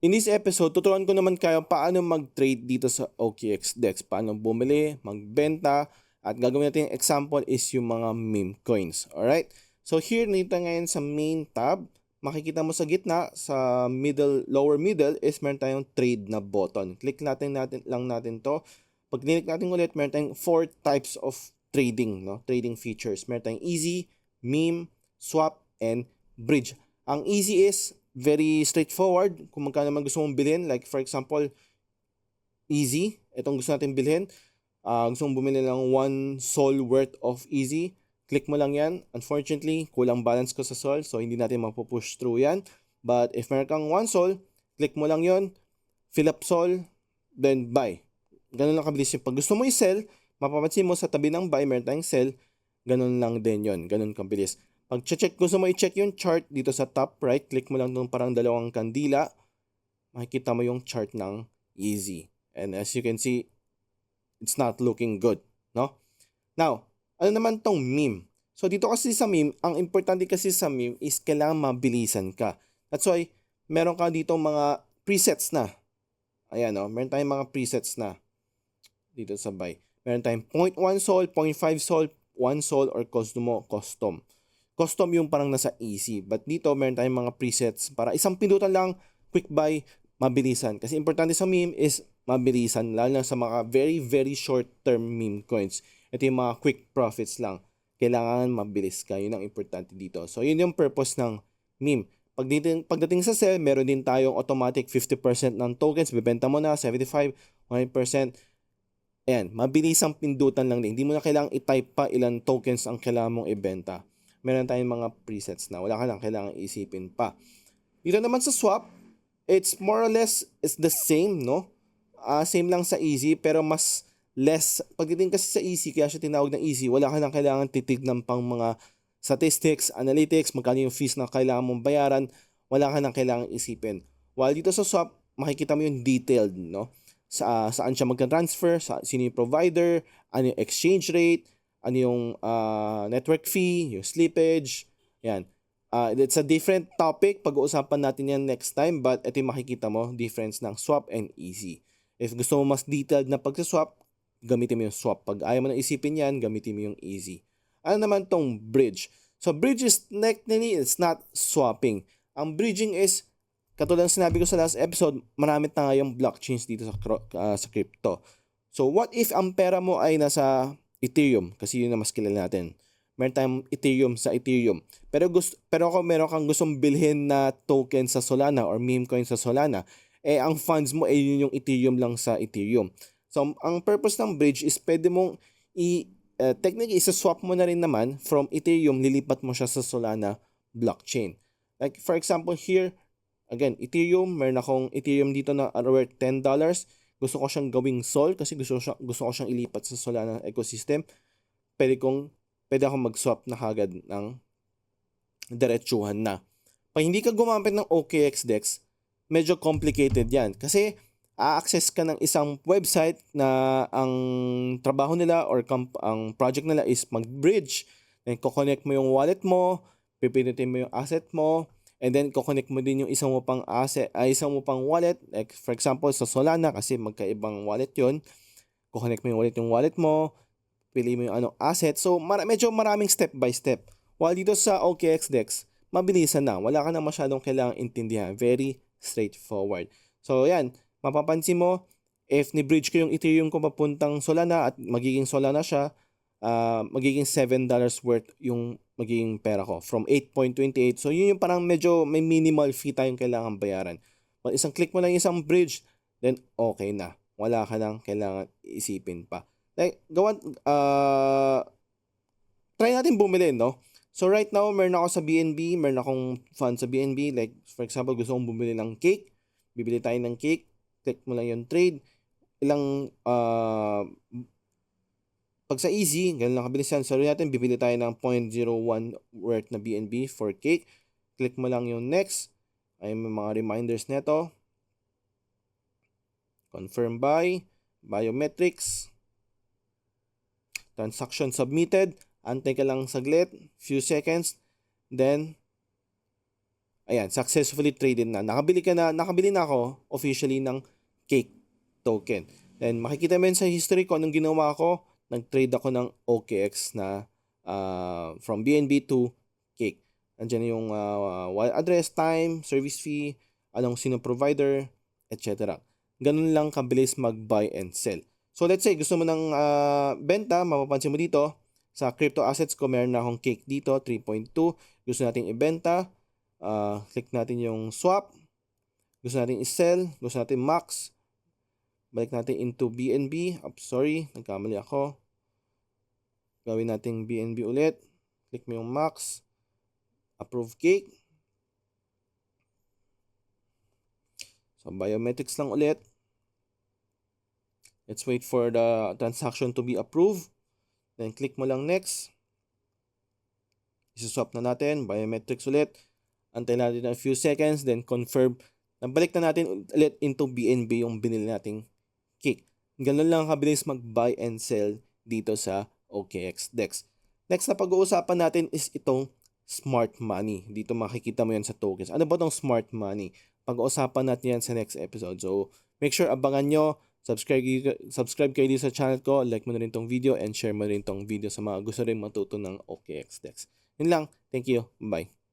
In this episode, tuturuan ko naman kayo paano mag-trade dito sa OKX DEX. Paano bumili, magbenta, at gagawin natin yung example is yung mga meme coins. Alright? So here, dito ngayon sa main tab, makikita mo sa gitna, sa lower middle, is meron tayong trade na button. Click lang natin to. Pag click natin ulit, meron tayong 4 types of trading, no? Trading features. Meron tayong easy, meme, swap, and bridge. Ang easy is very straightforward. Kung magkano naman gusto mong bilhin, like for example, easy, itong gusto natin bilhin, gusto mong bumili ng 1 sol worth of easy, click mo lang yan. Unfortunately, kulang balance ko sa sol, so hindi natin mapupush through yan. But if meron kang 1 sol, click mo lang yon, fill up sol, then buy. Ganun lang kabilis yung pag gusto mo i-sell, mapapansin mo sa tabi ng buy, meron tayong sell, ganun lang din yon, ganun kabilis. Pag gusto mo i-check yung chart dito sa top right, click mo lang itong parang dalawang kandila, makikita mo yung chart ng easy. And as you can see, it's not looking good, no? Now, ano naman tong meme? So dito kasi sa meme, ang importante kasi sa meme is kailangan mabilisan ka. That's why, meron ka dito mga presets na. Ayan, no? Meron tayong mga presets na dito sa buy. Meron tayong 0.1 sol, 0.5 sol, 1 sol, or custom. Custom yung parang nasa easy. But dito, meron tayong mga presets para isang pindutan lang, quick buy, mabilisan. Kasi importante sa meme is mabilisan, lalo na sa mga very, very short-term meme coins. Ito yung mga quick profits lang. Kailangan mabilis ka. Yun ang importante dito. So, yun yung purpose ng meme. Pagdating sa sell, meron din tayong automatic 50% ng tokens. Bibenta mo na, 75, 100%. Ayan, mabilisang pindutan lang din. Hindi mo na kailangang i-type pa ilang tokens ang kailangan mong ibenta. Meron tayong mga presets na wala ka lang kailangang isipin pa. Dito naman sa swap, it's more or less is the same, no? Same lang sa easy pero mas less. Pagdating kasi sa easy, kaya siya tinawag na easy, wala ka lang kailangan titignan pang mga statistics, analytics, magkano yung fees na kailangan mong bayaran, wala ka lang kailangan isipin. While dito sa swap, makikita mo yung detailed, no? Saan siya magka-transfer, sino yung provider, ano yung exchange rate, ano yung network fee, yung slippage, yan. It's a different topic, pag-uusapan natin yan next time, but ito yung makikita mo, difference ng swap and easy. If gusto mo mas detailed na pag-swap, gamitin mo yung swap. Pag ayaw mo na isipin yan, gamitin mo yung easy. Ano naman tong bridge? So bridge is technically, it's not swapping. Ang bridging is, katulad ng sinabi ko sa last episode, marami tayong blockchains dito sa crypto. So what if ang pera mo ay nasa Ethereum, kasi yun na mas kilala natin. Meron tayong Ethereum sa Ethereum. Pero kung meron kang gustong bilhin na token sa Solana or meme coin sa Solana, ang funds mo ay yun yung Ethereum lang sa Ethereum. So, ang purpose ng bridge is pwede mong technically, isa-swap mo na rin naman from Ethereum, lilipat mo siya sa Solana blockchain. Like, for example, here, again, Ethereum, meron akong Ethereum dito na worth $10. Gusto ko siyang gawing sol kasi gusto ko siyang ilipat sa Solana ecosystem. Pwede akong mag-swap na kagad ng diretsuhan na. Pag hindi ka gumamit ng OKX DEX, medyo complicated yan. Kasi a-access ka ng isang website na ang trabaho nila or ang project nila is mag-bridge. Then, kukonect mo yung wallet mo, pipindutin mo yung asset mo, and then kukonect mo din yung isang mo pang wallet, like for example sa Solana kasi magkaibang wallet yon. Kukonect mo yung wallet mo, pili mo yung asset. So medyo maraming step by step. While dito sa OKX DEX, mabilisan na. Wala ka na masyadong kailangang intindihan. Very straightforward. So yan, mapapansin mo, if ni-bridge ko yung Ethereum ko papuntang Solana at magiging Solana siya, magiging $7 worth yung magiging pera ko from 8.28. So yun yung parang medyo may minimal fee tayong kailangan bayaran. Pag isang click mo lang isang bridge, then okay na. Wala ka lang kailangan isipin pa. Like, try natin bumili, no? So right now, meron ako sa BNB, meron akong fund sa BNB. Like, for example, gusto kong bumili ng cake. Bibili tayo ng cake. Click mo lang yung trade. Pag sa easy, ganun lang kabilis yan. Sorry natin, bibili tayo ng 0.01 worth na BNB for cake. Click mo lang yung next. Ay may mga reminders neto. Confirm buy. Biometrics. Transaction submitted. Antay ka lang saglit. Few seconds. Then, Ayan, successfully traded na. Nakabili na ako officially ng Cake token. Then makikita mo yun sa history ko anong ginawa ko. Nag-trade ako ng OKX na from BNB to Cake. Andiyan yung wallet address, time, service fee, sino provider, etc. Ganun lang kabilis mag-buy and sell. So let's say gusto mo ng benta, mapapansin mo dito sa crypto assets ko meron na akong Cake dito 3.2. Gusto nating ibenta, click natin yung swap. Gusto natin i-sell, gusto natin max. Balik natin into BNB. Sorry, nagkamali ako. Gawin natin BNB ulit. Click mo yung max. Approve Cake. So, biometrics lang ulit. Let's wait for the transaction to be approved. Then, click mo lang next. Isuswap na natin. Biometrics ulit. Antay natin a few seconds. Then, confirm. Nabalik na natin ulit into BNB yung binili nating Cake. Ganun lang kabilis mag-buy and sell dito sa OKX DEX. Next na pag-uusapan natin is itong smart money. Dito makikita mo yan sa tokens. Ano ba itong smart money? Pag-uusapan natin yan sa next episode. So, make sure abangan nyo. Subscribe kayo dito sa channel ko. Like mo na rin tong video and share mo rin tong video sa mga gusto rin matuto ng OKX DEX. Yun lang. Thank you. Bye.